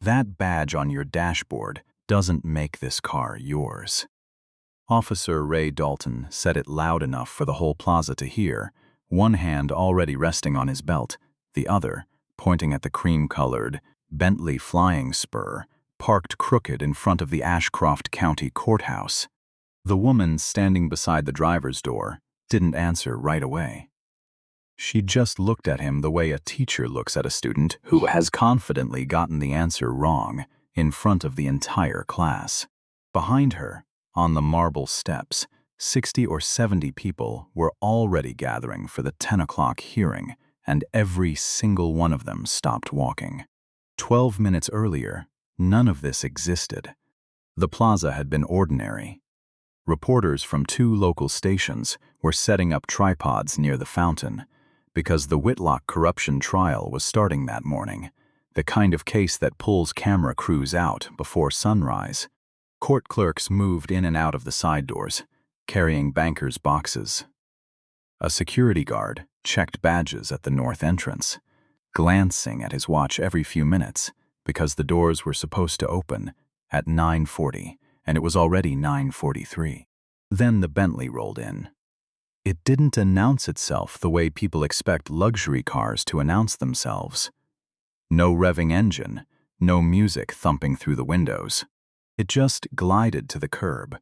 That badge on your dashboard doesn't make this car yours." Officer Ray Dalton said it loud enough for the whole plaza to hear, one hand already resting on his belt, the other pointing at the cream-colored Bentley flying spur parked crooked in front of the Ashcroft County Courthouse. The woman standing beside the driver's door didn't answer right away. She just looked at him the way a teacher looks at a student who has confidently gotten the answer wrong in front of the entire class. Behind her, on the marble steps, 60 or 70 people were already gathering for the 10 o'clock hearing, and every single one of them stopped walking. 12 minutes earlier, none of this existed. The plaza had been ordinary. Reporters from 2 local stations were setting up tripods near the fountain because the Whitlock corruption trial was starting that morning, the kind of case that pulls camera crews out before sunrise. Court clerks moved in and out of the side doors, carrying bankers' boxes. A security guard checked badges at the north entrance, glancing at his watch every few minutes because the doors were supposed to open at 9:40 and it was already 9:43. Then the Bentley rolled in. It didn't announce itself the way people expect luxury cars to announce themselves. No revving engine, no music thumping through the windows. It just glided to the curb,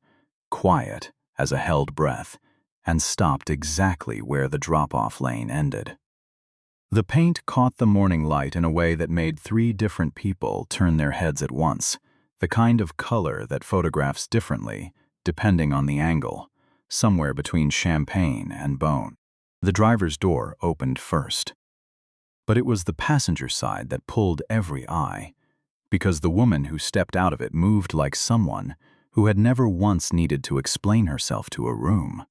quiet as a held breath, and stopped exactly where the drop-off lane ended. The paint caught the morning light in a way that made 3 different people turn their heads at once, the kind of color that photographs differently, depending on the angle, somewhere between champagne and bone. The driver's door opened first. But it was the passenger side that pulled every eye, because the woman who stepped out of it moved like someone who had never once needed to explain herself to a room.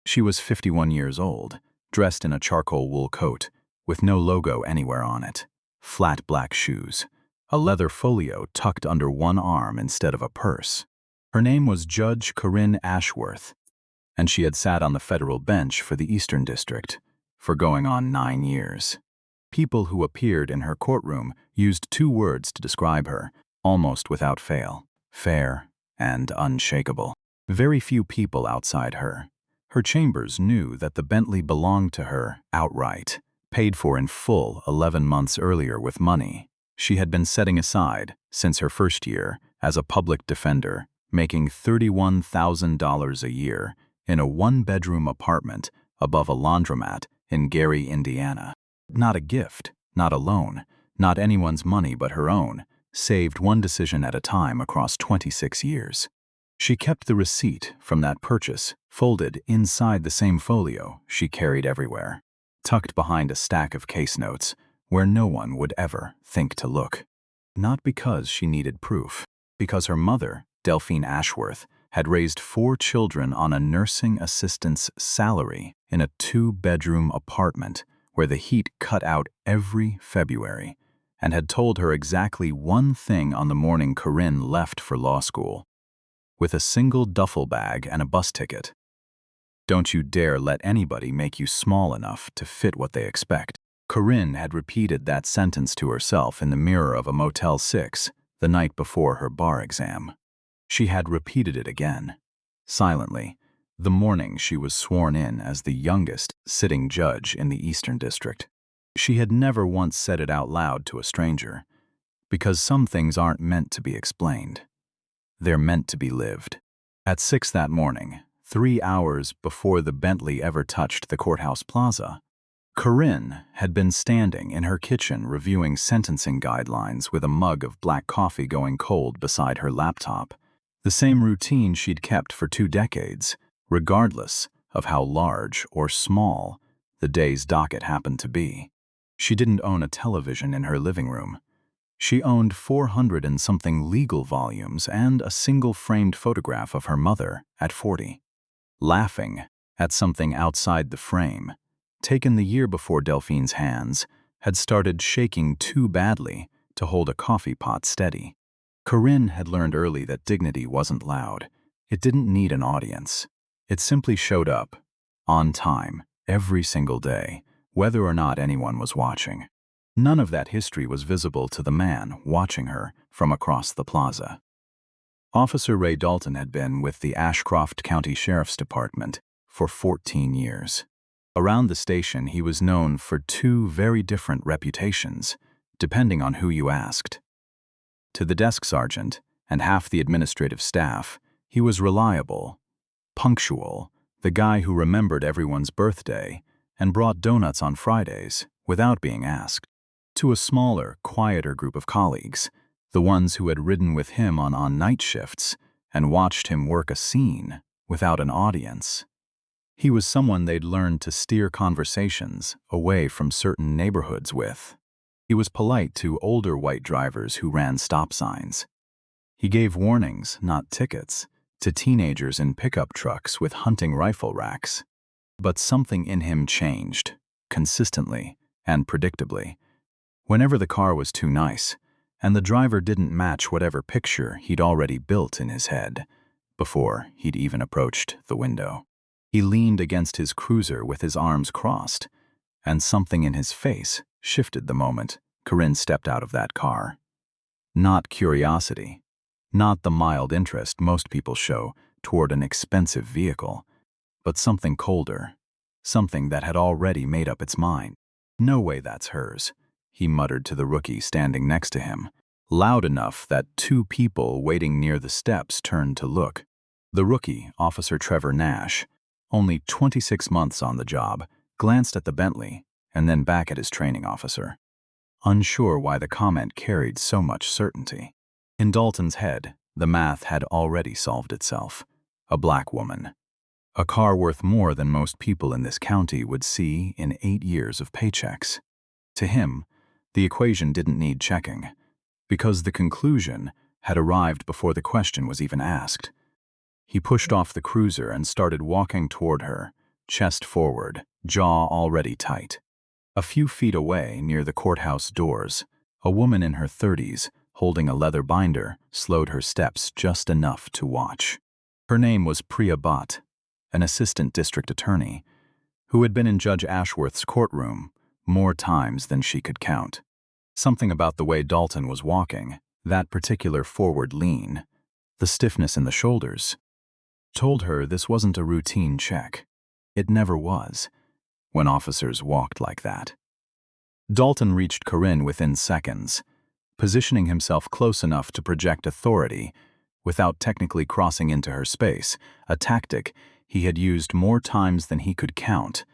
She was 51 years old, dressed in a charcoal wool coat, with no logo anywhere on it, flat black shoes, a leather folio tucked under one arm instead of a purse. Her name was Judge Corinne Ashworth, and she had sat on the federal bench for the Eastern District for going on 9 years. People who appeared in her courtroom used 2 words to describe her, almost without fail: fair and unshakable. Very few people outside her. Her chambers knew that the Bentley belonged to her outright, paid for in full 11 months earlier with money she had been setting aside since her first year as a public defender, making $31,000 a year in a 1-bedroom apartment above a laundromat in Gary, Indiana. Not a gift, not a loan, not anyone's money but her own, saved one decision at a time across 26 years. She kept the receipt from that purchase folded inside the same folio she carried everywhere, tucked behind a stack of case notes where no one would ever think to look. Not because she needed proof, because her mother, Delphine Ashworth, had raised 4 children on a nursing assistant's salary in a 2-bedroom apartment where the heat cut out every February, and had told her exactly one thing on the morning Corinne left for law school, with a single duffel bag and a bus ticket: "Don't you dare let anybody make you small enough to fit what they expect." Corinne had repeated that sentence to herself in the mirror of a Motel 6 the night before her bar exam. She had repeated it again, silently, the morning she was sworn in as the youngest sitting judge in the Eastern District. She had never once said it out loud to a stranger, because some things aren't meant to be explained. They're meant to be lived. At 6 that morning, 3 hours before the Bentley ever touched the courthouse plaza, Corinne had been standing in her kitchen reviewing sentencing guidelines with a mug of black coffee going cold beside her laptop, the same routine she'd kept for 2 decades, regardless of how large or small the day's docket happened to be. She didn't own a television in her living room. She owned 400 and something legal volumes and a single framed photograph of her mother at 40, laughing at something outside the frame, taken the year before Delphine's hands had started shaking too badly to hold a coffee pot steady. Corinne had learned early that dignity wasn't loud. It didn't need an audience. It simply showed up, on time, every single day, whether or not anyone was watching. None of that history was visible to the man watching her from across the plaza. Officer Ray Dalton had been with the Ashcroft County Sheriff's Department for 14 years. Around the station, he was known for two very different reputations, depending on who you asked. To the desk sergeant and half the administrative staff, he was reliable, punctual, the guy who remembered everyone's birthday and brought donuts on Fridays without being asked. To a smaller, quieter group of colleagues, the ones who had ridden with him on night shifts and watched him work a scene without an audience, he was someone they'd learned to steer conversations away from certain neighborhoods with. He was polite to older white drivers who ran stop signs. He gave warnings, not tickets, to teenagers in pickup trucks with hunting rifle racks. But something in him changed, consistently and predictably. Whenever the car was too nice, and the driver didn't match whatever picture he'd already built in his head before he'd even approached the window. He leaned against his cruiser with his arms crossed, and something in his face shifted the moment Corinne stepped out of that car. Not curiosity, not the mild interest most people show toward an expensive vehicle, but something colder, something that had already made up its mind. "No way that's hers," he muttered to the rookie standing next to him, loud enough that two people waiting near the steps turned to look. The rookie, Officer Trevor Nash, only 26 months on the job, glanced at the Bentley and then back at his training officer, unsure why the comment carried so much certainty. In Dalton's head, the math had already solved itself. A black woman. A car worth more than most people in this county would see in 8 years of paychecks. To him, the equation didn't need checking, because the conclusion had arrived before the question was even asked. He pushed off the cruiser and started walking toward her, chest forward, jaw already tight. A few feet away, near the courthouse doors, a woman in her 30s, holding a leather binder, slowed her steps just enough to watch. Her name was Priya Bhatt, an assistant district attorney, who had been in Judge Ashworth's courtroom more times than she could count. Something about the way Dalton was walking, that particular forward lean, the stiffness in the shoulders, told her this wasn't a routine check. It never was, when officers walked like that. Dalton reached Corinne within seconds, positioning himself close enough to project authority without technically crossing into her space, a tactic he had used more times than he could count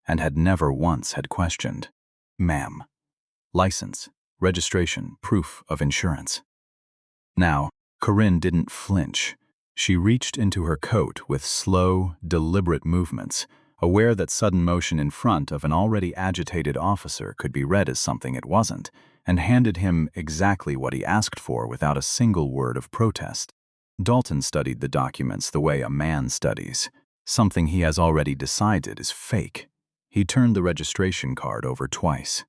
and had never once had questioned. "Ma'am. License, registration, proof of insurance." Now, Corinne didn't flinch. She reached into her coat with slow, deliberate movements, aware that sudden motion in front of an already agitated officer could be read as something it wasn't, and handed him exactly what he asked for without a single word of protest. Dalton studied the documents the way a man studies, something he has already decided is fake. He turned the registration card over twice.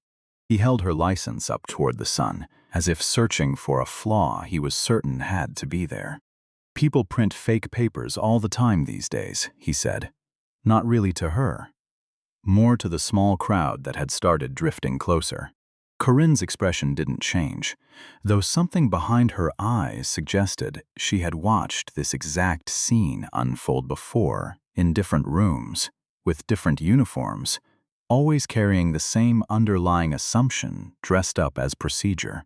He held her license up toward the sun, as if searching for a flaw he was certain had to be there. "People print fake papers all the time these days," he said. Not really to her. More to the small crowd that had started drifting closer. Corinne's expression didn't change, though something behind her eyes suggested she had watched this exact scene unfold before, in different rooms, with different uniforms, always carrying the same underlying assumption dressed up as procedure.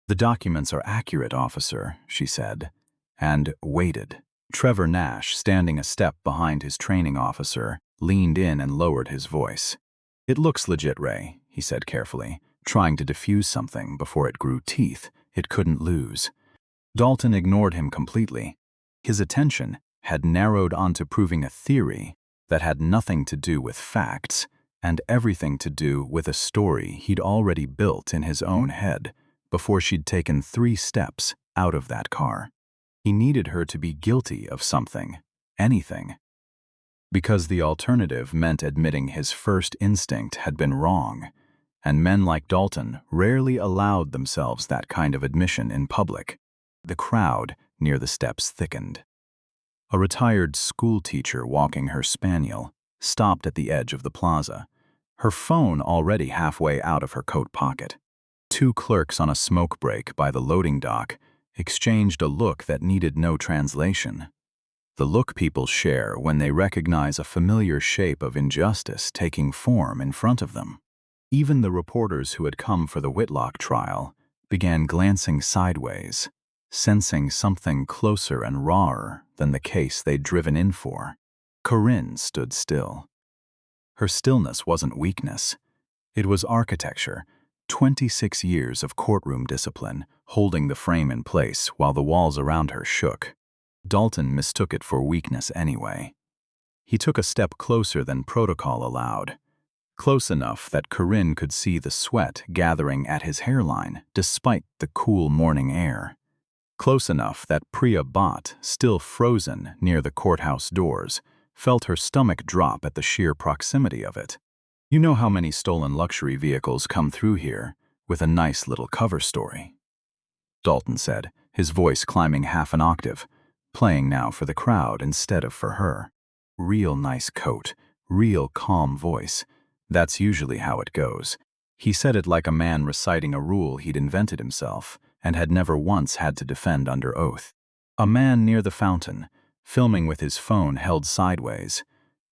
"The documents are accurate, officer," she said, and waited. Trevor Nash, standing a step behind his training officer, leaned in and lowered his voice. "It looks legit, Ray," he said carefully, trying to diffuse something before it grew teeth it couldn't lose. Dalton ignored him completely. His attention had narrowed onto proving a theory that had nothing to do with facts and everything to do with a story he'd already built in his own head before she'd taken 3 steps out of that car. He needed her to be guilty of something, anything. Because the alternative meant admitting his first instinct had been wrong, and men like Dalton rarely allowed themselves that kind of admission in public. The crowd near the steps thickened. A retired school teacher walking her spaniel stopped at the edge of the plaza, her phone already halfway out of her coat pocket. Two clerks on a smoke break by the loading dock exchanged a look that needed no translation. The look people share when they recognize a familiar shape of injustice taking form in front of them. Even the reporters who had come for the Whitlock trial began glancing sideways, sensing something closer and rawer than the case they'd driven in for. Corinne stood still. Her stillness wasn't weakness. It was architecture, 26 years of courtroom discipline holding the frame in place while the walls around her shook. Dalton mistook it for weakness anyway. He took a step closer than protocol allowed, close enough that Corinne could see the sweat gathering at his hairline despite the cool morning air. Close enough that Priya Bhatt, still frozen near the courthouse doors, felt her stomach drop at the sheer proximity of it. You know how many stolen luxury vehicles come through here with a nice little cover story, Dalton said, his voice climbing half an octave, playing now for the crowd instead of for her. Real nice coat, real calm voice. That's usually how it goes. He said it like a man reciting a rule he'd invented himself and had never once had to defend under oath. A man near the fountain, filming with his phone held sideways,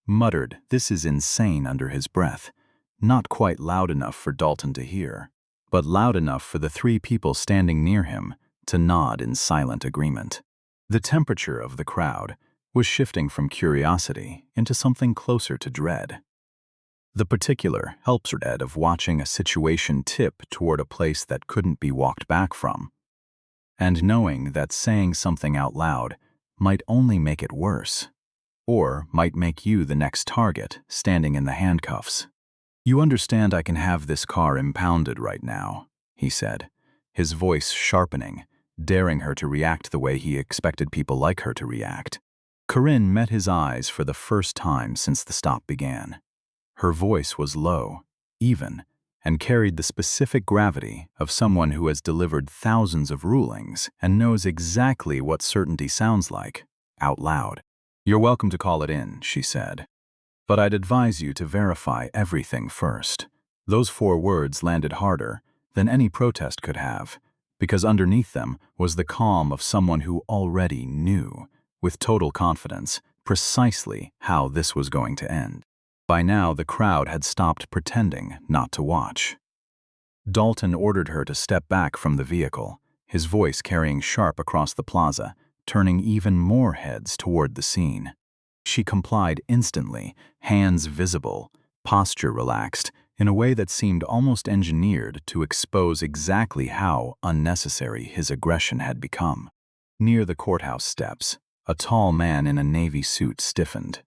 muttered, "This is insane," under his breath, not quite loud enough for Dalton to hear, but loud enough for the three people standing near him to nod in silent agreement. The temperature of the crowd was shifting from curiosity into something closer to dread. The particular helpful dread of watching a situation tip toward a place that couldn't be walked back from, and knowing that saying something out loud might only make it worse, or might make you the next target standing in the handcuffs. "You understand I can have this car impounded right now," he said, his voice sharpening, daring her to react the way he expected people like her to react. Corinne met his eyes for the first time since the stop began. Her voice was low, even, and carried the specific gravity of someone who has delivered thousands of rulings and knows exactly what certainty sounds like, out loud. "You're welcome to call it in," she said. "But I'd advise you to verify everything first." Those 4 words landed harder than any protest could have, because underneath them was the calm of someone who already knew, with total confidence, precisely how this was going to end. By now, the crowd had stopped pretending not to watch. Dalton ordered her to step back from the vehicle, his voice carrying sharp across the plaza, turning even more heads toward the scene. She complied instantly, hands visible, posture relaxed, in a way that seemed almost engineered to expose exactly how unnecessary his aggression had become. Near the courthouse steps, a tall man in a navy suit stiffened.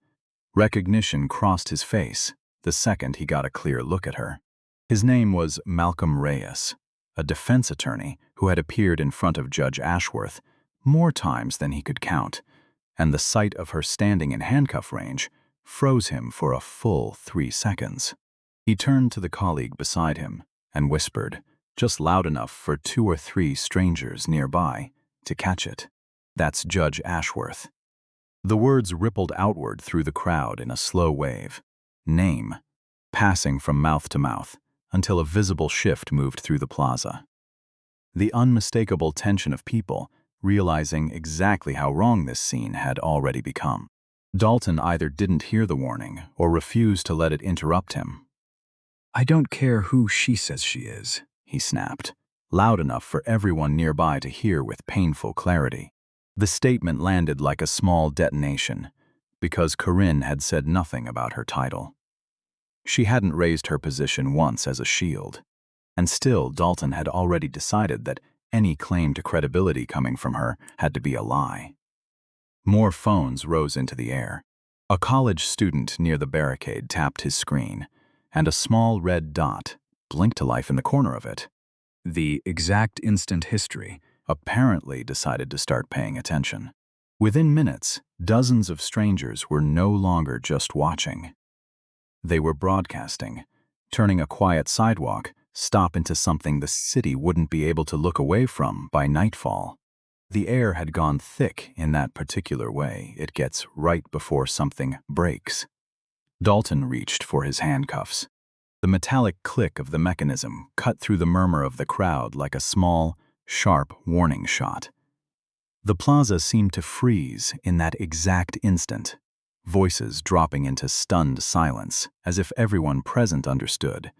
Recognition crossed his face the second he got a clear look at her. His name was Malcolm Reyes, a defense attorney who had appeared in front of Judge Ashworth more times than he could count, and the sight of her standing in handcuff range froze him for a full 3 seconds. He turned to the colleague beside him and whispered, just loud enough for 2 or 3 strangers nearby to catch it, "That's Judge Ashworth." The words rippled outward through the crowd in a slow wave, name, passing from mouth to mouth, until a visible shift moved through the plaza. The unmistakable tension of people, realizing exactly how wrong this scene had already become. Dalton either didn't hear the warning or refused to let it interrupt him. "I don't care who she says she is," he snapped, loud enough for everyone nearby to hear with painful clarity. The statement landed like a small detonation, because Corinne had said nothing about her title. She hadn't raised her position once as a shield, and still Dalton had already decided that any claim to credibility coming from her had to be a lie. More phones rose into the air. A college student near the barricade tapped his screen, and a small red dot blinked to life in the corner of it. The exact instant history apparently decided to start paying attention. Within minutes, dozens of strangers were no longer just watching. They were broadcasting, turning a quiet sidewalk stop into something the city wouldn't be able to look away from by nightfall. The air had gone thick in that particular way it gets right before something breaks. Dalton reached for his handcuffs. The metallic click of the mechanism cut through the murmur of the crowd like a small, sharp warning shot. The plaza seemed to freeze in that exact instant, voices dropping into stunned silence, as if everyone present understood,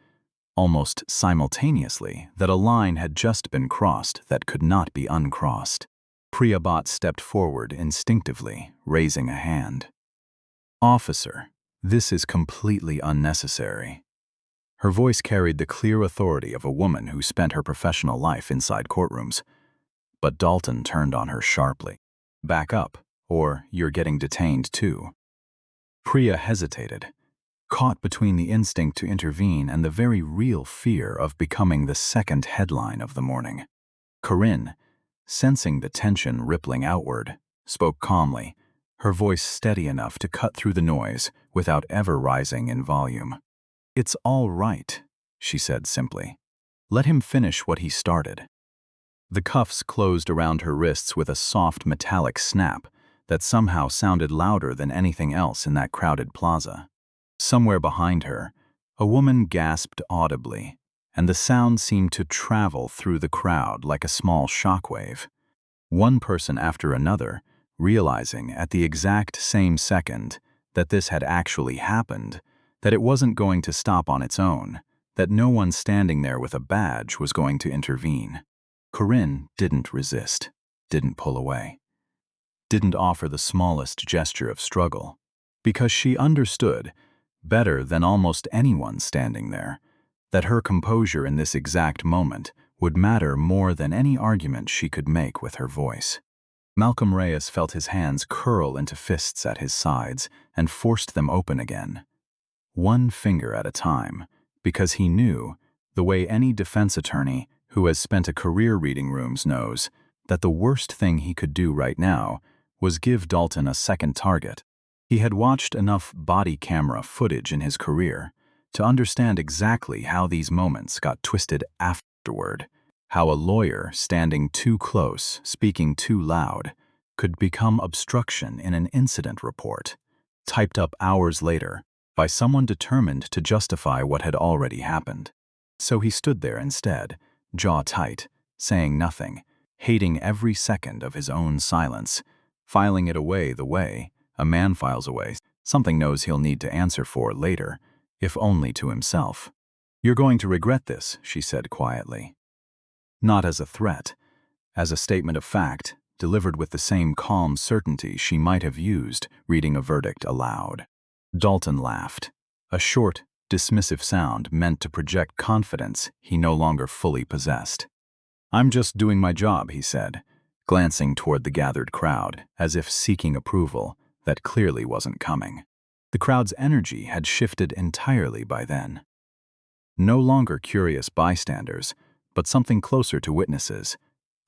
almost simultaneously, that a line had just been crossed that could not be uncrossed. Priya Bhatt stepped forward instinctively, raising a hand. "Officer, this is completely unnecessary." Her voice carried the clear authority of a woman who spent her professional life inside courtrooms. But Dalton turned on her sharply. "Back up, or you're getting detained too." Priya hesitated, caught between the instinct to intervene and the very real fear of becoming the second headline of the morning. Corinne, sensing the tension rippling outward, spoke calmly, her voice steady enough to cut through the noise without ever rising in volume. "It's all right," she said simply. "Let him finish what he started." The cuffs closed around her wrists with a soft metallic snap that somehow sounded louder than anything else in that crowded plaza. Somewhere behind her, a woman gasped audibly, and the sound seemed to travel through the crowd like a small shockwave. One person after another, realizing at the exact same second that this had actually happened, that it wasn't going to stop on its own, that no one standing there with a badge was going to intervene. Corinne didn't resist, didn't pull away, didn't offer the smallest gesture of struggle, because she understood, better than almost anyone standing there, that her composure in this exact moment would matter more than any argument she could make with her voice. Malcolm Reyes felt his hands curl into fists at his sides and forced them open again, one finger at a time, because he knew, the way any defense attorney who has spent a career reading rooms knows, that the worst thing he could do right now was give Dalton a second target. He had watched enough body camera footage in his career to understand exactly how these moments got twisted afterward, how a lawyer standing too close, speaking too loud, could become obstruction in an incident report, typed up hours later by someone determined to justify what had already happened. So he stood there instead, jaw tight, saying nothing, hating every second of his own silence, filing it away the way a man files away something knows he'll need to answer for later, if only to himself. "You're going to regret this," she said quietly. Not as a threat, as a statement of fact, delivered with the same calm certainty she might have used reading a verdict aloud. Dalton laughed, a short, dismissive sound meant to project confidence he no longer fully possessed. "I'm just doing my job," he said, glancing toward the gathered crowd as if seeking approval that clearly wasn't coming. The crowd's energy had shifted entirely by then. No longer curious bystanders, but something closer to witnesses,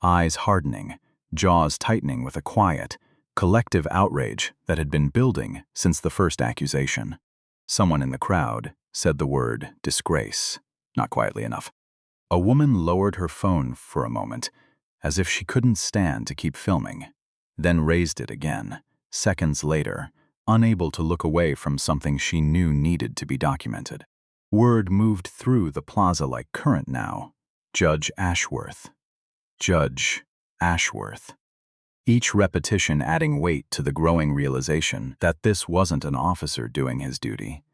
eyes hardening, jaws tightening with a quiet, collective outrage that had been building since the first accusation. Someone in the crowd said the word disgrace, not quietly enough. A woman lowered her phone for a moment, as if she couldn't stand to keep filming, then raised it again, seconds later, unable to look away from something she knew needed to be documented. Word moved through the plaza like current now. Judge Ashworth. Judge Ashworth. Each repetition adding weight to the growing realization that this wasn't an officer doing his duty.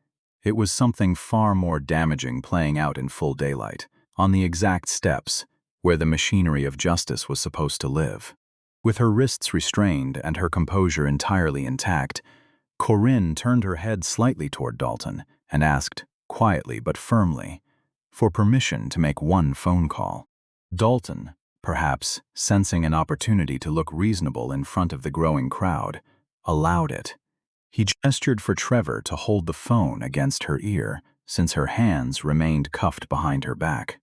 It was something far more damaging playing out in full daylight, on the exact steps where the machinery of justice was supposed to live. With her wrists restrained and her composure entirely intact, Corinne turned her head slightly toward Dalton and asked, quietly but firmly, for permission to make one phone call. Dalton, perhaps sensing an opportunity to look reasonable in front of the growing crowd, allowed it. He gestured for Trevor to hold the phone against her ear, since her hands remained cuffed behind her back.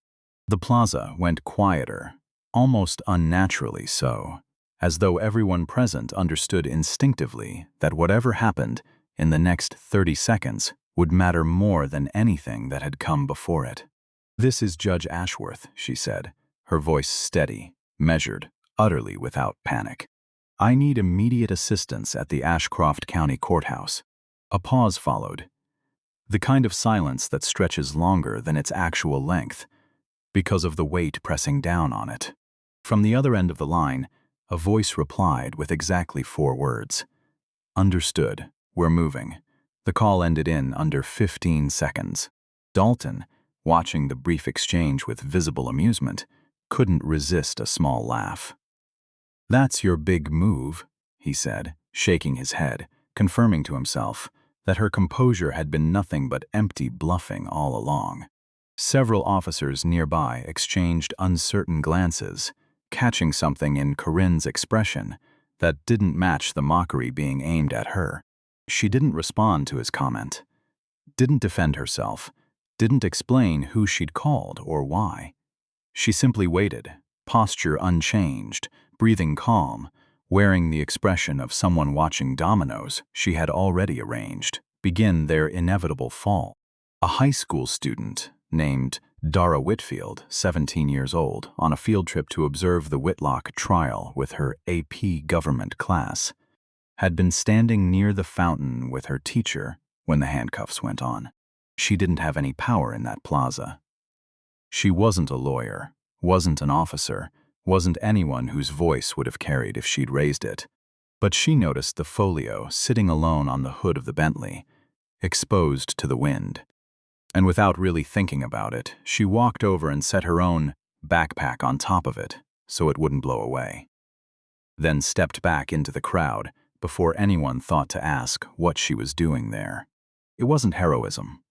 The plaza went quieter, almost unnaturally so, as though everyone present understood instinctively that whatever happened in the next 30 seconds would matter more than anything that had come before it. "This is Judge Ashworth," she said, her voice steady, measured, utterly without panic. "I need immediate assistance at the Ashcroft County Courthouse." A pause followed. The kind of silence that stretches longer than its actual length, because of the weight pressing down on it. From the other end of the line, a voice replied with exactly 4 words. "Understood. We're moving." The call ended in under 15 seconds. Dalton, watching the brief exchange with visible amusement, couldn't resist a small laugh. "That's your big move," he said, shaking his head, confirming to himself that her composure had been nothing but empty bluffing all along. Several officers nearby exchanged uncertain glances, catching something in Corinne's expression that didn't match the mockery being aimed at her. She didn't respond to his comment, didn't defend herself, didn't explain who she'd called or why. She simply waited, posture unchanged, breathing calm, wearing the expression of someone watching dominoes she had already arranged begin their inevitable fall. A high school student named Dara Whitfield, 17 years old, on a field trip to observe the Whitlock trial with her AP government class, had been standing near the fountain with her teacher when the handcuffs went on. She didn't have any power in that plaza. She wasn't a lawyer, wasn't an officer, wasn't anyone whose voice would have carried if she'd raised it. But she noticed the folio sitting alone on the hood of the Bentley, exposed to the wind. And without really thinking about it, she walked over and set her own backpack on top of it so it wouldn't blow away. Then stepped back into the crowd before anyone thought to ask what she was doing there. It wasn't heroism.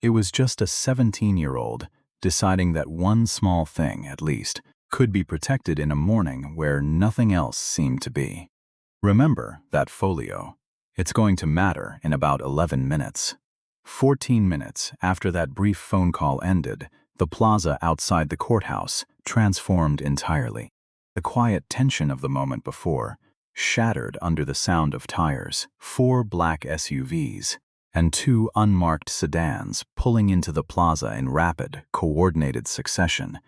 It was just a 17-year-old deciding that one small thing, at least, could be protected in a morning where nothing else seemed to be. Remember that folio. It's going to matter in about 11 minutes. 14 minutes after that brief phone call ended, the plaza outside the courthouse transformed entirely. The quiet tension of the moment before shattered under the sound of tires, 4 black SUVs, and 2 unmarked sedans pulling into the plaza in rapid, coordinated succession,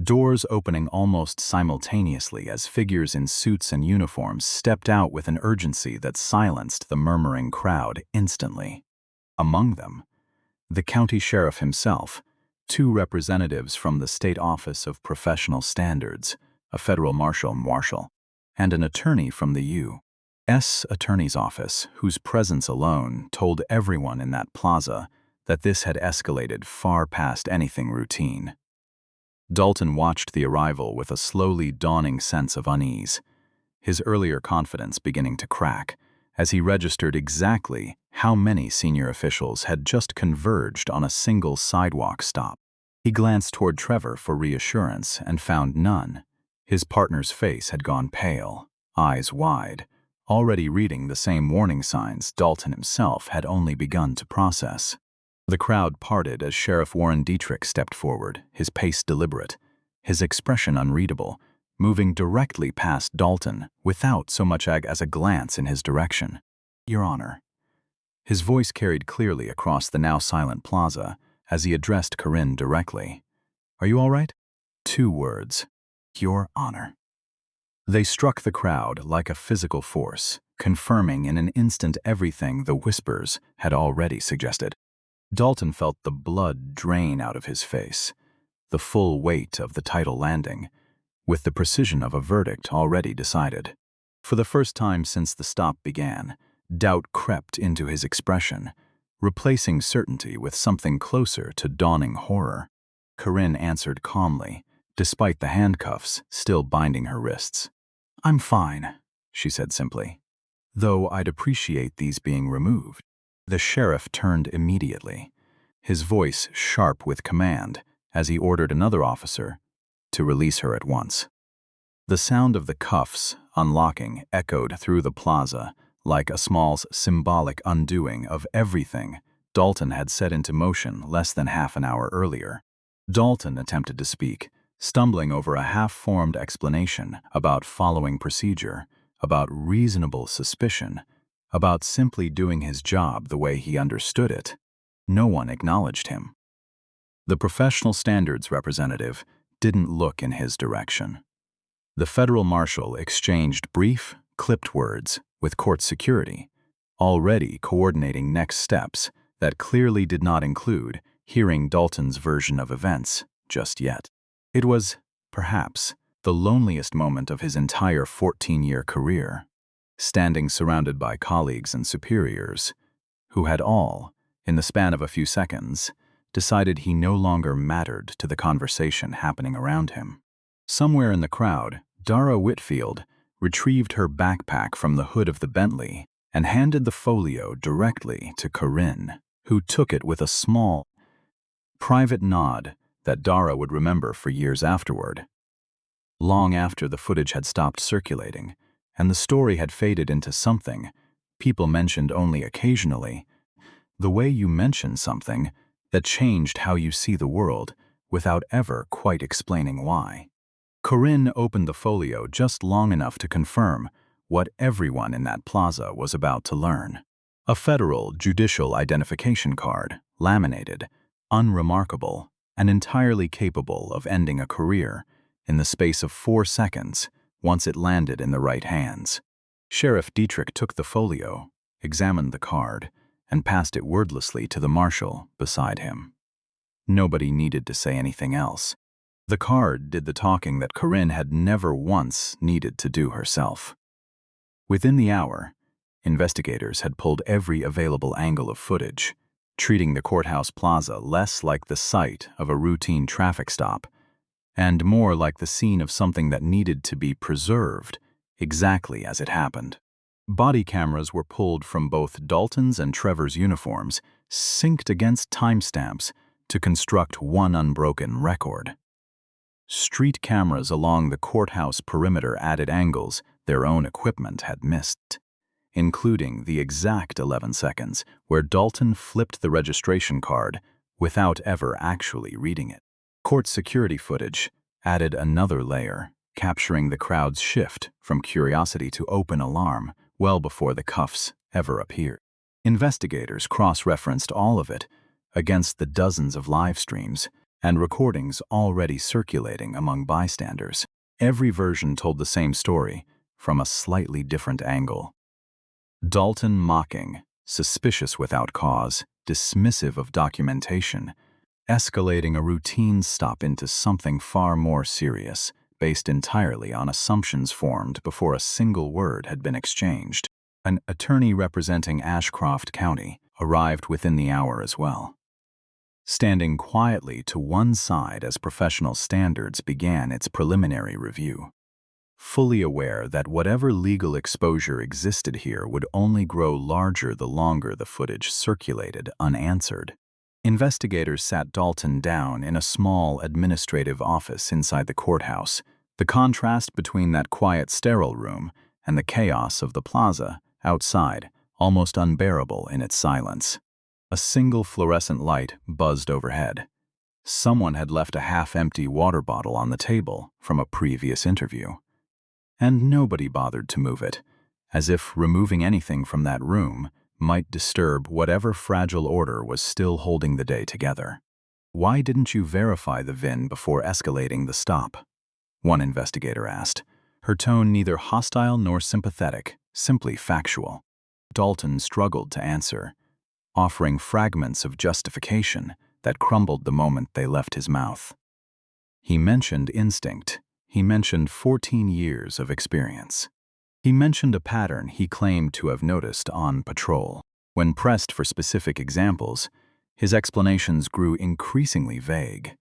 doors opening almost simultaneously as figures in suits and uniforms stepped out with an urgency that silenced the murmuring crowd instantly. Among them, the county sheriff himself, 2 representatives from the State Office of Professional Standards, a federal marshal, and an attorney from the U.S. Attorney's Office, whose presence alone told everyone in that plaza that this had escalated far past anything routine. Dalton watched the arrival with a slowly dawning sense of unease, his earlier confidence beginning to crack as he registered exactly how many senior officials had just converged on a single sidewalk stop. He glanced toward Trevor for reassurance and found none. His partner's face had gone pale, eyes wide, already reading the same warning signs Dalton himself had only begun to process. The crowd parted as Sheriff Warren Dietrich stepped forward, his pace deliberate, his expression unreadable, moving directly past Dalton without so much as a glance in his direction. "Your Honor." His voice carried clearly across the now silent plaza as he addressed Corinne directly. "Are you all right?" 2 words. "Your Honor." They struck the crowd like a physical force, confirming in an instant everything the whispers had already suggested. Dalton felt the blood drain out of his face, the full weight of the title landing, with the precision of a verdict already decided. For the first time since the stop began, doubt crept into his expression, replacing certainty with something closer to dawning horror. Corinne answered calmly, despite the handcuffs still binding her wrists. "I'm fine," she said simply, "though I'd appreciate these being removed." The sheriff turned immediately, his voice sharp with command as he ordered another officer to release her at once. The sound of the cuffs unlocking echoed through the plaza like a small symbolic undoing of everything Dalton had set into motion less than half an hour earlier. Dalton attempted to speak, stumbling over a half-formed explanation about following procedure, about reasonable suspicion, about simply doing his job the way he understood it. No one acknowledged him. The professional standards representative didn't look in his direction. The federal marshal exchanged brief, clipped words with court security, already coordinating next steps that clearly did not include hearing Dalton's version of events just yet. It was, perhaps, the loneliest moment of his entire 14-year career, standing surrounded by colleagues and superiors who had all, in the span of a few seconds, decided he no longer mattered to the conversation happening around him. Somewhere in the crowd, Dara Whitfield retrieved her backpack from the hood of the Bentley and handed the folio directly to Corinne, who took it with a small, private nod that Dara would remember for years afterward. Long after the footage had stopped circulating and the story had faded into something people mentioned only occasionally, the way you mention something that changed how you see the world without ever quite explaining why. Corinne opened the folio just long enough to confirm what everyone in that plaza was about to learn. A federal judicial identification card, laminated, unremarkable, and entirely capable of ending a career in the space of 4 seconds once it landed in the right hands. Sheriff Dietrich took the folio, examined the card, and passed it wordlessly to the marshal beside him. Nobody needed to say anything else. The card did the talking that Corinne had never once needed to do herself. Within the hour, investigators had pulled every available angle of footage, treating the courthouse plaza less like the site of a routine traffic stop and more like the scene of something that needed to be preserved exactly as it happened. Body cameras were pulled from both Dalton's and Trevor's uniforms, synced against timestamps to construct one unbroken record. Street cameras along the courthouse perimeter added angles their own equipment had missed, including the exact 11 seconds where Dalton flipped the registration card without ever actually reading it. Court security footage added another layer, capturing the crowd's shift from curiosity to open alarm well before the cuffs ever appeared. Investigators cross-referenced all of it against the dozens of live streams and recordings already circulating among bystanders. Every version told the same story from a slightly different angle. Dalton mocking, suspicious without cause, dismissive of documentation, escalating a routine stop into something far more serious, based entirely on assumptions formed before a single word had been exchanged. An attorney representing Ashcroft County arrived within the hour as well, standing quietly to one side as professional standards began its preliminary review, fully aware that whatever legal exposure existed here would only grow larger the longer the footage circulated unanswered. Investigators sat Dalton down in a small administrative office inside the courthouse, the contrast between that quiet, sterile room and the chaos of the plaza outside almost unbearable in its silence. A single fluorescent light buzzed overhead. Someone had left a half-empty water bottle on the table from a previous interview, and nobody bothered to move it, as if removing anything from that room might disturb whatever fragile order was still holding the day together. "Why didn't you verify the VIN before escalating the stop?" one investigator asked, her tone neither hostile nor sympathetic, simply factual. Dalton struggled to answer, offering fragments of justification that crumbled the moment they left his mouth. He mentioned instinct. He mentioned 14 years of experience. He mentioned a pattern he claimed to have noticed on patrol. When pressed for specific examples, his explanations grew increasingly vague,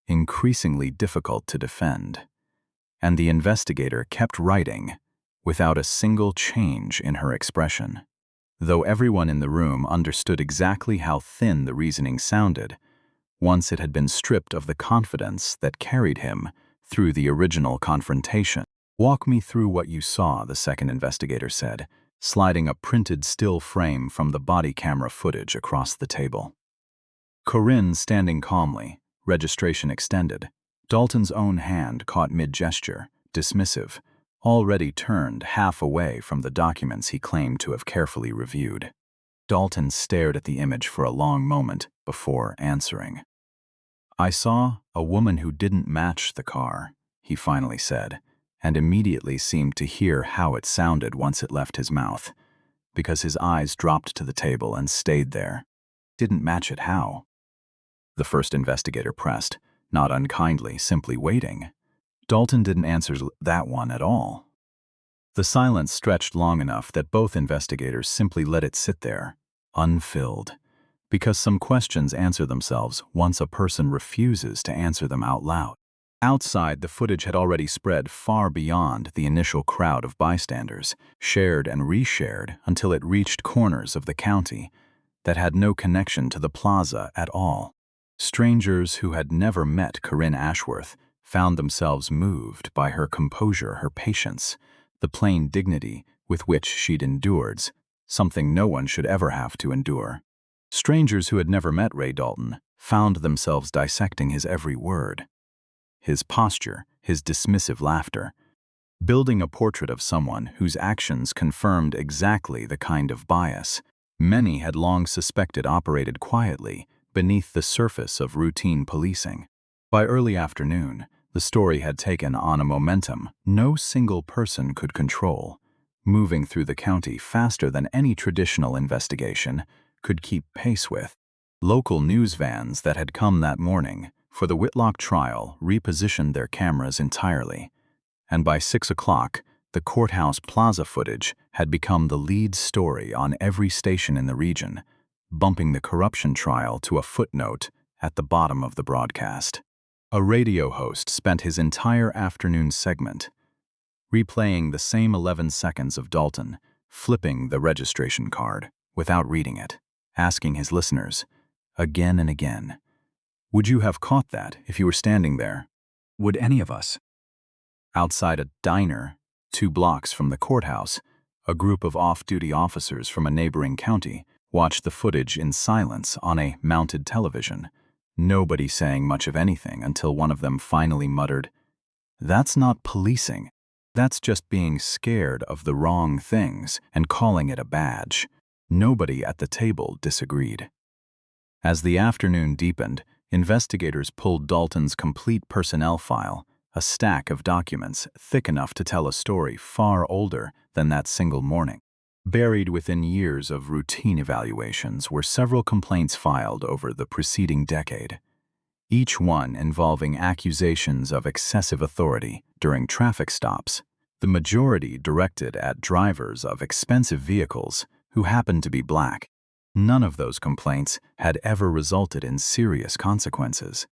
increasingly difficult to defend, and the investigator kept writing without a single change in her expression. Though everyone in the room understood exactly how thin the reasoning sounded, once it had been stripped of the confidence that carried him through the original confrontation. "Walk me through what you saw," the second investigator said, sliding a printed still frame from the body camera footage across the table. Corinne standing calmly, registration extended. Dalton's own hand caught mid-gesture, dismissive, already turned half away from the documents he claimed to have carefully reviewed. Dalton stared at the image for a long moment before answering. "I saw a woman who didn't match the car," he finally said, and immediately seemed to hear how it sounded once it left his mouth, because his eyes dropped to the table and stayed there. Didn't match it how? The first investigator pressed, not unkindly, simply waiting. Dalton didn't answer that one at all. The silence stretched long enough that both investigators simply let it sit there, unfilled. Because some questions answer themselves once a person refuses to answer them out loud. Outside, the footage had already spread far beyond the initial crowd of bystanders, shared and reshared until it reached corners of the county that had no connection to the plaza at all. Strangers who had never met Corinne Ashworth found themselves moved by her composure, her patience, the plain dignity with which she'd endured, something no one should ever have to endure. Strangers who had never met Ray Dalton found themselves dissecting his every word, his posture, his dismissive laughter, building a portrait of someone whose actions confirmed exactly the kind of bias many had long suspected operated quietly beneath the surface of routine policing. By early afternoon, the story had taken on a momentum no single person could control, moving through the county faster than any traditional investigation could keep pace with. Local news vans that had come that morning for the Whitlock trial repositioned their cameras entirely, and by 6 o'clock, the courthouse plaza footage had become the lead story on every station in the region, bumping the corruption trial to a footnote at the bottom of the broadcast. A radio host spent his entire afternoon segment replaying the same 11 seconds of Dalton flipping the registration card without reading it, asking his listeners, again and again, "Would you have caught that if you were standing there? Would any of us?" Outside a diner, 2 blocks from the courthouse, a group of off-duty officers from a neighboring county watched the footage in silence on a mounted television, nobody saying much of anything until one of them finally muttered, "That's not policing. That's just being scared of the wrong things and calling it a badge." Nobody at the table disagreed. As the afternoon deepened, investigators pulled Dalton's complete personnel file, a stack of documents thick enough to tell a story far older than that single morning. Buried within years of routine evaluations were several complaints filed over the preceding decade, each one involving accusations of excessive authority during traffic stops, the majority directed at drivers of expensive vehicles who happened to be black. None of those complaints had ever resulted in serious consequences.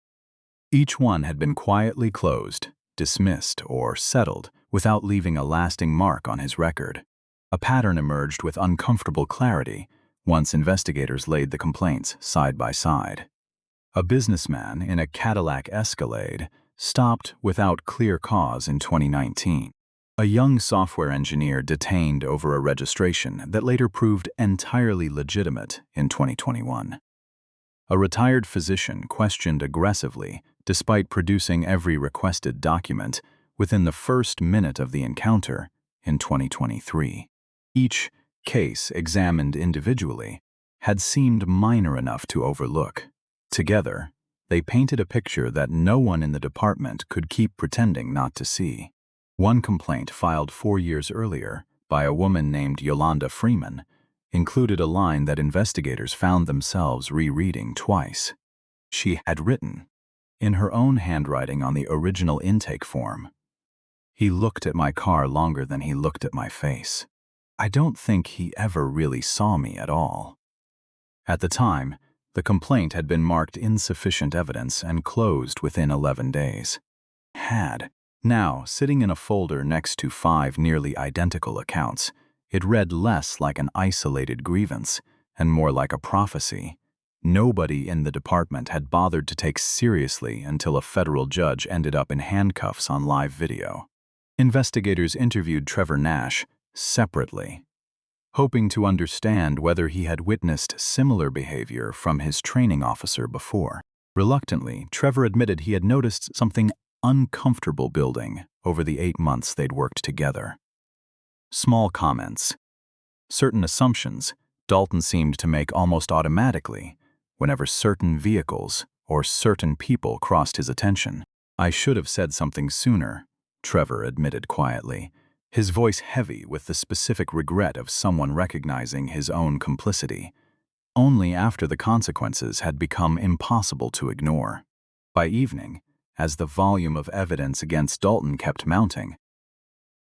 Each one had been quietly closed, dismissed, or settled without leaving a lasting mark on his record. A pattern emerged with uncomfortable clarity once investigators laid the complaints side by side. A businessman in a Cadillac Escalade stopped without clear cause in 2019. A young software engineer detained over a registration that later proved entirely legitimate in 2021. A retired physician questioned aggressively despite producing every requested document within the first minute of the encounter in 2023. Each case examined individually had seemed minor enough to overlook. Together, they painted a picture that no one in the department could keep pretending not to see. One complaint filed 4 years earlier by a woman named Yolanda Freeman included a line that investigators found themselves rereading twice. She had written, in her own handwriting on the original intake form, "He looked at my car longer than he looked at my face. I don't think he ever really saw me at all." At the time, the complaint had been marked insufficient evidence and closed within 11 days. Now, sitting in a folder next to 5 nearly identical accounts, it read less like an isolated grievance and more like a prophecy. Nobody in the department had bothered to take seriously until a federal judge ended up in handcuffs on live video. Investigators interviewed Trevor Nash separately, hoping to understand whether he had witnessed similar behavior from his training officer before. Reluctantly, Trevor admitted he had noticed something uncomfortable building over the 8 months they'd worked together. Small comments, certain assumptions Dalton seemed to make almost automatically whenever certain vehicles or certain people crossed his attention. "I should have said something sooner," Trevor admitted quietly, his voice heavy with the specific regret of someone recognizing his own complicity. only after the consequences had become impossible to ignore. By evening, as the volume of evidence against Dalton kept mounting,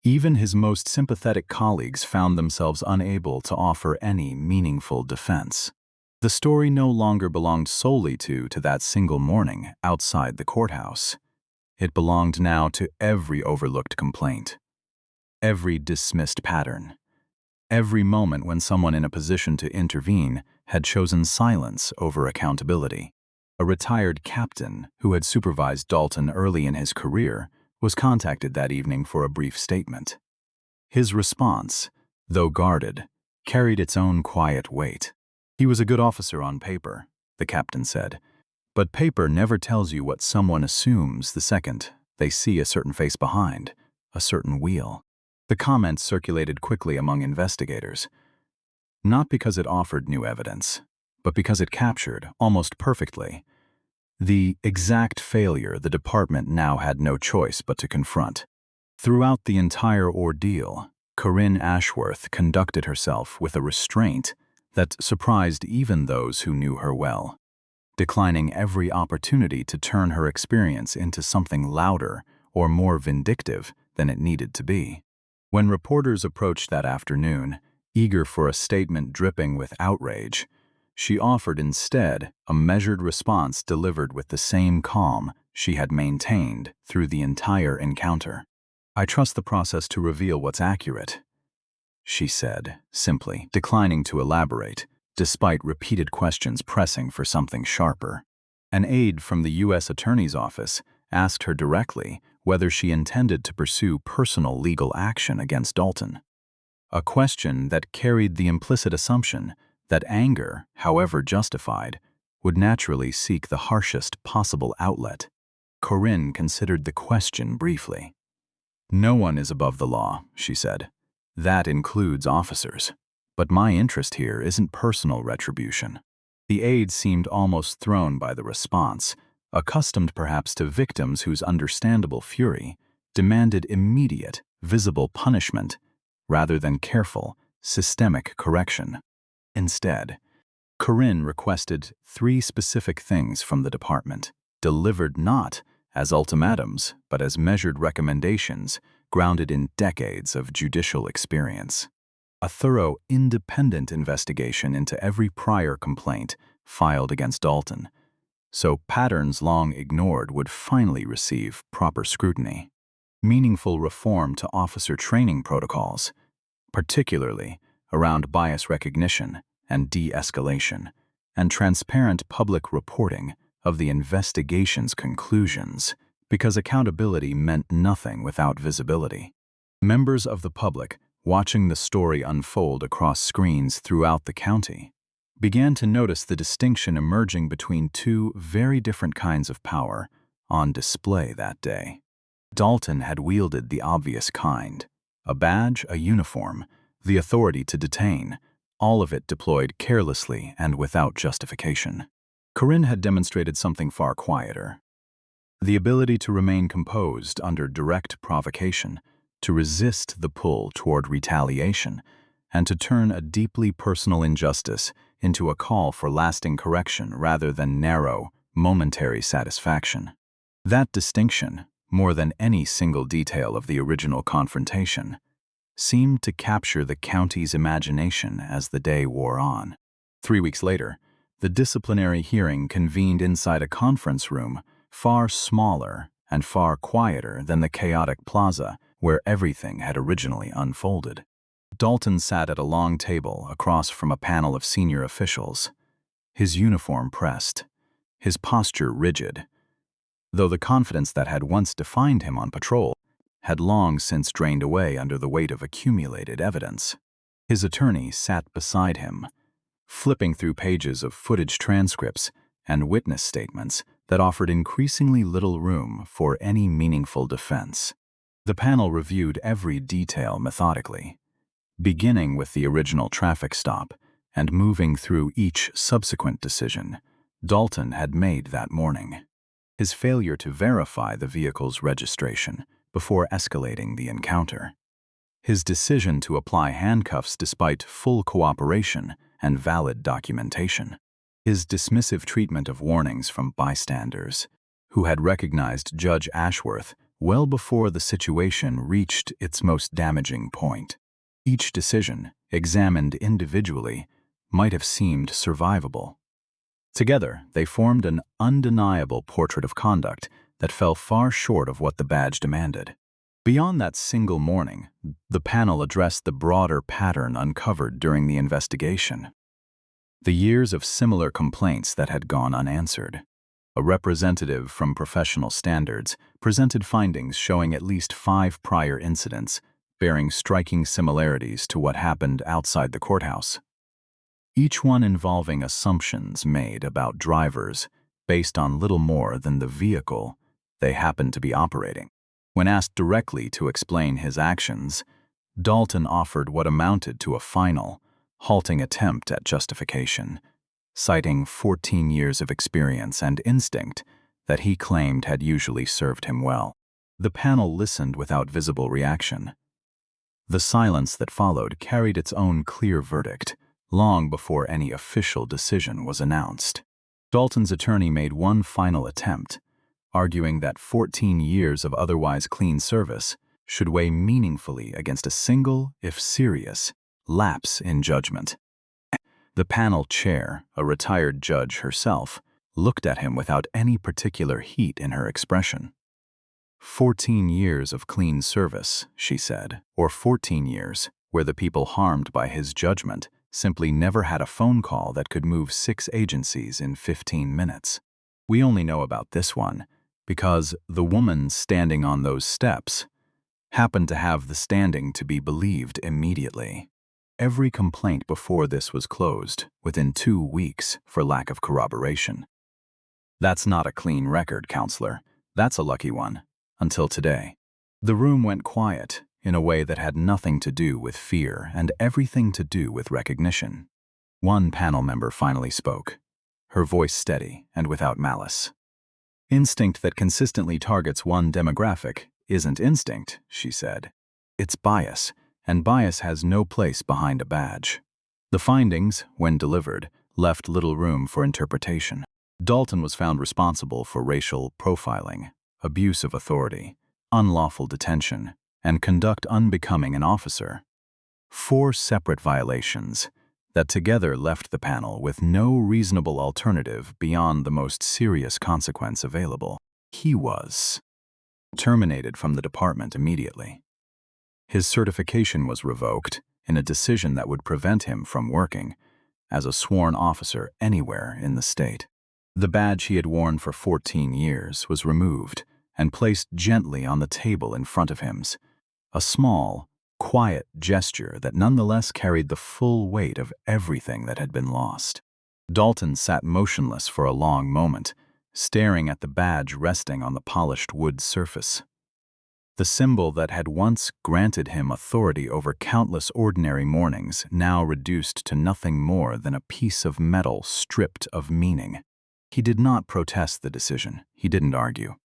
even his most sympathetic colleagues found themselves unable to offer any meaningful defense. The story no longer belonged solely to that single morning outside the courthouse. It belonged now to every overlooked complaint, every dismissed pattern, every moment when someone in a position to intervene had chosen silence over accountability. A retired captain who had supervised Dalton early in his career was contacted that evening for a brief statement. His response, though guarded, carried its own quiet weight. "He was a good officer on paper," the captain said, "but paper never tells you what someone assumes the second they see a certain face behind a certain wheel." The comment circulated quickly among investigators, not because it offered new evidence, but because it captured, almost perfectly, the exact failure the department now had no choice but to confront. Throughout the entire ordeal, Corinne Ashworth conducted herself with a restraint that surprised even those who knew her well, declining every opportunity to turn her experience into something louder or more vindictive than it needed to be. When reporters approached that afternoon, eager for a statement dripping with outrage, she offered instead a measured response delivered with the same calm she had maintained through the entire encounter. "I trust the process to reveal what's accurate," she said, simply, declining to elaborate, despite repeated questions pressing for something sharper. An aide from the U.S. Attorney's Office asked her directly whether she intended to pursue personal legal action against Dalton, a question that carried the implicit assumption that anger, however justified, would naturally seek the harshest possible outlet. Corinne considered the question briefly. "No one is above the law," she said. "That includes officers. But my interest here isn't personal retribution." The aide seemed almost thrown by the response, accustomed perhaps to victims whose understandable fury demanded immediate, visible punishment rather than careful, systemic correction. Instead, Corinne requested 3 specific things from the department, delivered not as ultimatums but as measured recommendations grounded in decades of judicial experience. A thorough, independent investigation into every prior complaint filed against Dalton, so patterns long ignored would finally receive proper scrutiny. Meaningful reform to officer training protocols, particularly around bias recognition and de-escalation, and transparent public reporting of the investigation's conclusions, because accountability meant nothing without visibility. Members of the public, watching the story unfold across screens throughout the county, began to notice the distinction emerging between 2 very different kinds of power on display that day. Dalton had wielded the obvious kind, a badge, a uniform, the authority to detain, all of it deployed carelessly and without justification. Corinne had demonstrated something far quieter, the ability to remain composed under direct provocation, to resist the pull toward retaliation, and to turn a deeply personal injustice into a call for lasting correction rather than narrow, momentary satisfaction. That distinction, more than any single detail of the original confrontation, seemed to capture the county's imagination as the day wore on. 3 weeks later, the disciplinary hearing convened inside a conference room far smaller and far quieter than the chaotic plaza where everything had originally unfolded. Dalton sat at a long table across from a panel of senior officials, his uniform pressed, his posture rigid, though the confidence that had once defined him on patrol had long since drained away under the weight of accumulated evidence. His attorney sat beside him, flipping through pages of footage transcripts and witness statements that offered increasingly little room for any meaningful defense. The panel reviewed every detail methodically, beginning with the original traffic stop and moving through each subsequent decision Dalton had made that morning. His failure to verify the vehicle's registration before escalating the encounter, his decision to apply handcuffs despite full cooperation and valid documentation. His dismissive treatment of warnings from bystanders, who had recognized Judge Ashworth well before the situation reached its most damaging point. Each decision, examined individually, might have seemed survivable. Together, they formed an undeniable portrait of conduct that fell far short of what the badge demanded. Beyond that single morning, the panel addressed the broader pattern uncovered during the investigation. The years of similar complaints that had gone unanswered. A representative from Professional Standards presented findings showing at least 5 prior incidents, bearing striking similarities to what happened outside the courthouse. Each one involving assumptions made about drivers based on little more than the vehicle they happened to be operating. When asked directly to explain his actions, Dalton offered what amounted to a final, halting attempt at justification, citing 14 years of experience and instinct that he claimed had usually served him well. The panel listened without visible reaction. The silence that followed carried its own clear verdict, long before any official decision was announced. Dalton's attorney made one final attempt, arguing that 14 years of otherwise clean service should weigh meaningfully against a single, if serious, lapse in judgment. The panel chair, a retired judge herself, looked at him without any particular heat in her expression. 14 years of clean service, she said, or 14 years where the people harmed by his judgment simply never had a phone call that could move 6 agencies in 15 minutes. We only know about this one because the woman standing on those steps happened to have the standing to be believed immediately. Every complaint before this was closed within 2 weeks for lack of corroboration. That's not a clean record, counselor. That's a lucky one. Until today. The room went quiet in a way that had nothing to do with fear and everything to do with recognition. One panel member finally spoke, her voice steady and without malice. Instinct that consistently targets one demographic isn't instinct, she said. It's bias, and bias has no place behind a badge. The findings, when delivered, left little room for interpretation. Dalton was found responsible for racial profiling, abuse of authority, unlawful detention, and conduct unbecoming an officer. 4 separate violations that together left the panel with no reasonable alternative beyond the most serious consequence available. He was terminated from the department immediately. His certification was revoked in a decision that would prevent him from working as a sworn officer anywhere in the state. The badge he had worn for 14 years was removed and placed gently on the table in front of him, a small, quiet gesture that nonetheless carried the full weight of everything that had been lost. Dalton sat motionless for a long moment, staring at the badge resting on the polished wood surface. The symbol that had once granted him authority over countless ordinary mornings now reduced to nothing more than a piece of metal stripped of meaning. He did not protest the decision. He didn't argue.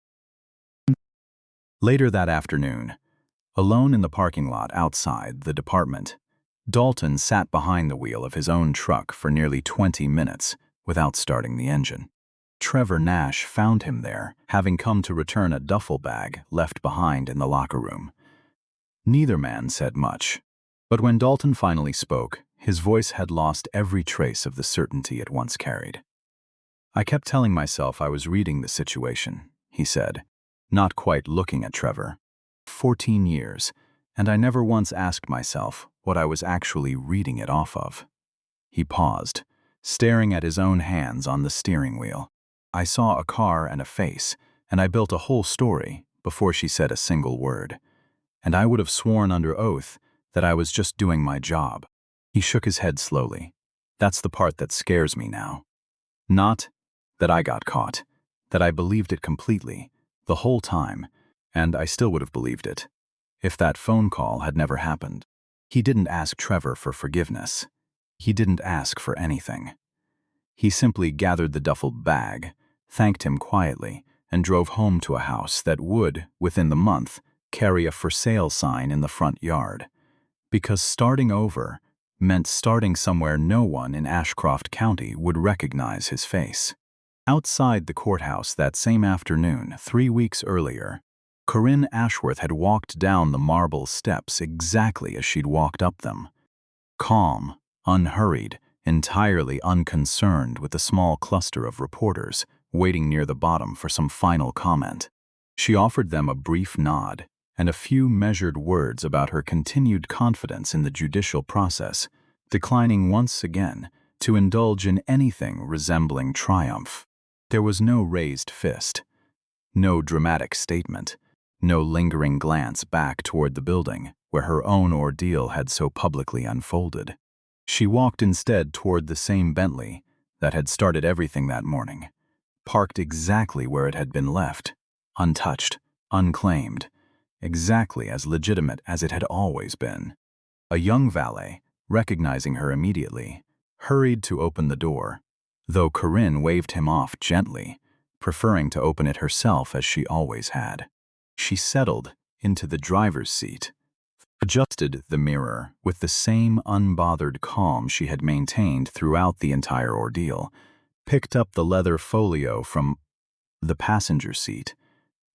Later that afternoon, alone in the parking lot outside the department, Dalton sat behind the wheel of his own truck for nearly 20 minutes without starting the engine. Trevor Nash found him there, having come to return a duffel bag left behind in the locker room. Neither man said much, but when Dalton finally spoke, his voice had lost every trace of the certainty it once carried. "I kept telling myself I was reading the situation," he said, not quite looking at Trevor. 14 years, and I never once asked myself what I was actually reading it off of. He paused, staring at his own hands on the steering wheel. I saw a car and a face, and I built a whole story before she said a single word. And I would have sworn under oath that I was just doing my job. He shook his head slowly. That's the part that scares me now. Not that I got caught, that I believed it completely, the whole time, and I still would have believed it, if that phone call had never happened. He didn't ask Trevor for forgiveness. He didn't ask for anything. He simply gathered the duffel bag, thanked him quietly, and drove home to a house that would, within the month, carry a for sale sign in the front yard. Because starting over meant starting somewhere no one in Ashcroft County would recognize his face. Outside the courthouse that same afternoon, 3 weeks earlier, Corinne Ashworth had walked down the marble steps exactly as she'd walked up them. Calm, unhurried, entirely unconcerned with the small cluster of reporters waiting near the bottom for some final comment. She offered them a brief nod and a few measured words about her continued confidence in the judicial process, declining once again to indulge in anything resembling triumph. There was no raised fist, no dramatic statement, no lingering glance back toward the building where her own ordeal had so publicly unfolded. She walked instead toward the same Bentley that had started everything that morning, parked exactly where it had been left, untouched, unclaimed, exactly as legitimate as it had always been. A young valet, recognizing her immediately, hurried to open the door, though Corinne waved him off gently, preferring to open it herself as she always had. She settled into the driver's seat, adjusted the mirror with the same unbothered calm she had maintained throughout the entire ordeal, picked up the leather folio from the passenger seat,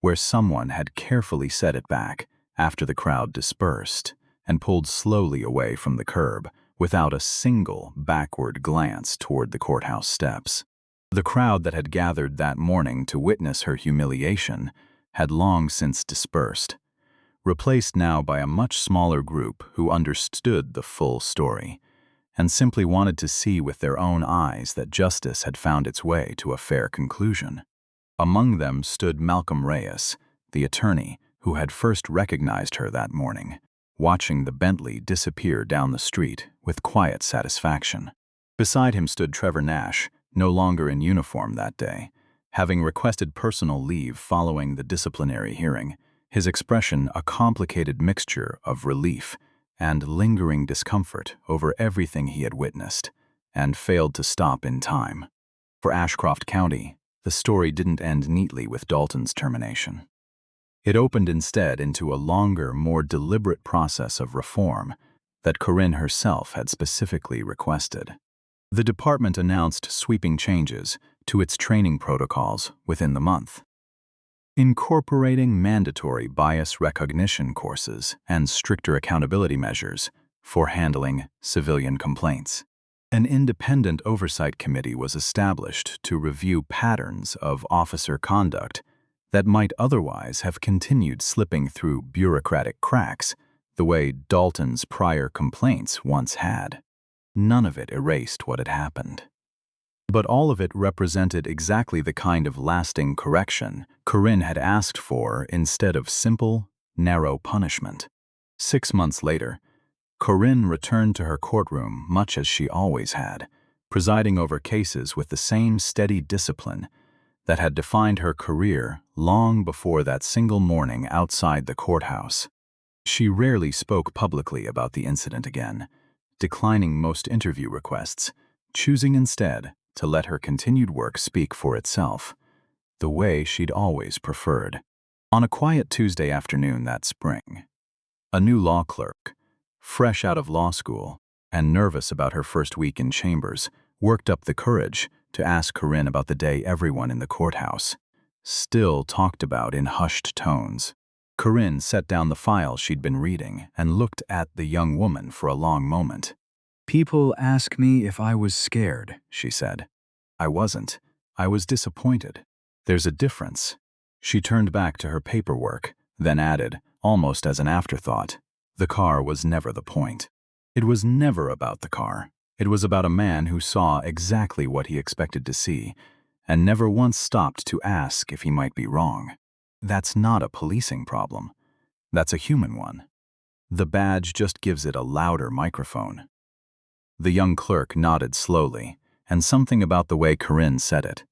where someone had carefully set it back after the crowd dispersed, and pulled slowly away from the curb without a single backward glance toward the courthouse steps. The crowd that had gathered that morning to witness her humiliation had long since dispersed, replaced now by a much smaller group who understood the full story and simply wanted to see with their own eyes that justice had found its way to a fair conclusion. Among them stood Malcolm Reyes, the attorney who had first recognized her that morning, watching the Bentley disappear down the street with quiet satisfaction. Beside him stood Trevor Nash, no longer in uniform that day, having requested personal leave following the disciplinary hearing, his expression a complicated mixture of relief and lingering discomfort over everything he had witnessed, and failed to stop in time. For Ashcroft County, the story didn't end neatly with Dalton's termination. It opened instead into a longer, more deliberate process of reform that Corinne herself had specifically requested. The department announced sweeping changes to its training protocols within the month, incorporating mandatory bias recognition courses and stricter accountability measures for handling civilian complaints. An independent oversight committee was established to review patterns of officer conduct that might otherwise have continued slipping through bureaucratic cracks the way Dalton's prior complaints once had. None of it erased what had happened, but all of it represented exactly the kind of lasting correction Corinne had asked for instead of simple, narrow punishment. 6 months later, Corinne returned to her courtroom much as she always had, presiding over cases with the same steady discipline that had defined her career long before that single morning outside the courthouse. She rarely spoke publicly about the incident again, declining most interview requests, choosing instead to let her continued work speak for itself, the way she'd always preferred. On a quiet Tuesday afternoon that spring, a new law clerk, fresh out of law school and nervous about her first week in chambers, worked up the courage to ask Corinne about the day everyone in the courthouse still talked about in hushed tones. Corinne set down the file she'd been reading and looked at the young woman for a long moment. "People ask me if I was scared," she said. "I wasn't. I was disappointed. There's a difference." She turned back to her paperwork, then added, almost as an afterthought, "The car was never the point." It was never about the car. It was about a man who saw exactly what he expected to see and never once stopped to ask if he might be wrong. That's not a policing problem. That's a human one. The badge just gives it a louder microphone. The young clerk nodded slowly, and something about the way Corinne said it,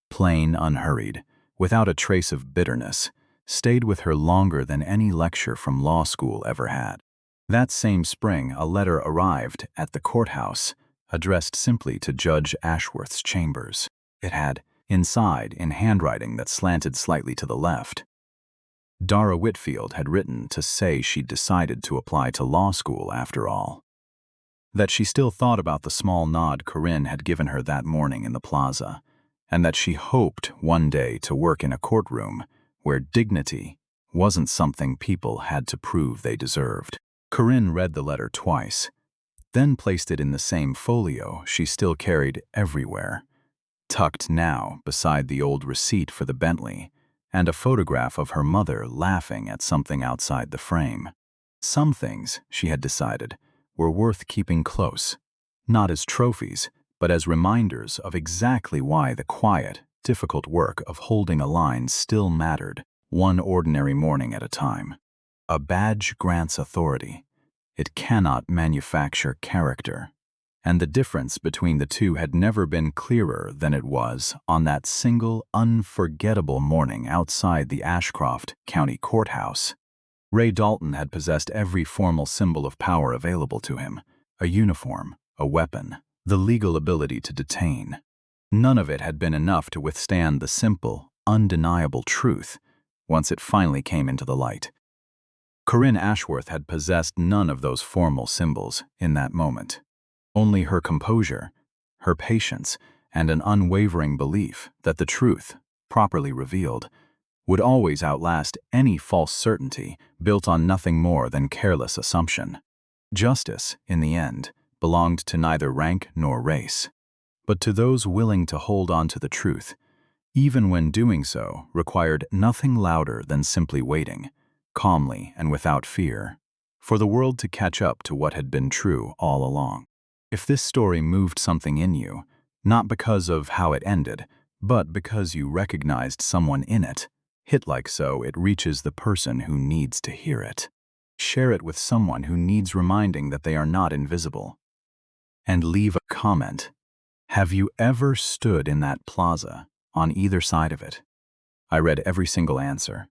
plain, unhurried, without a trace of bitterness, stayed with her longer than any lecture from law school ever had. That same spring, a letter arrived at the courthouse, addressed simply to Judge Ashworth's chambers. It had, inside, in handwriting that slanted slightly to the left, Dara Whitfield had written to say she'd decided to apply to law school after all. that she still thought about the small nod Corinne had given her that morning in the plaza, and that she hoped one day to work in a courtroom where dignity wasn't something people had to prove they deserved. Corinne read the letter twice, then placed it in the same folio she still carried everywhere, tucked now beside the old receipt for the Bentley and a photograph of her mother laughing at something outside the frame. Some things, she had decided, were worth keeping close, not as trophies, but as reminders of exactly why the quiet, difficult work of holding a line still mattered, one ordinary morning at a time. A badge grants authority. It cannot manufacture character. And the difference between the two had never been clearer than it was on that single, unforgettable morning outside the Ashcroft County Courthouse. Ray Dalton had possessed every formal symbol of power available to him: a uniform, a weapon, the legal ability to detain. None of it had been enough to withstand the simple, undeniable truth once it finally came into the light. Corinne Ashworth had possessed none of those formal symbols in that moment. Only her composure, her patience, and an unwavering belief that the truth, properly revealed, would always outlast any false certainty built on nothing more than careless assumption. Justice, in the end, belonged to neither rank nor race, but to those willing to hold on to the truth, even when doing so required nothing louder than simply waiting, calmly and without fear, for the world to catch up to what had been true all along. If this story moved something in you, not because of how it ended, but because you recognized someone in it, hit like so it reaches the person who needs to hear it. Share it with someone who needs reminding that they are not invisible. And leave a comment. Have you ever stood in that plaza, on either side of it? I read every single answer,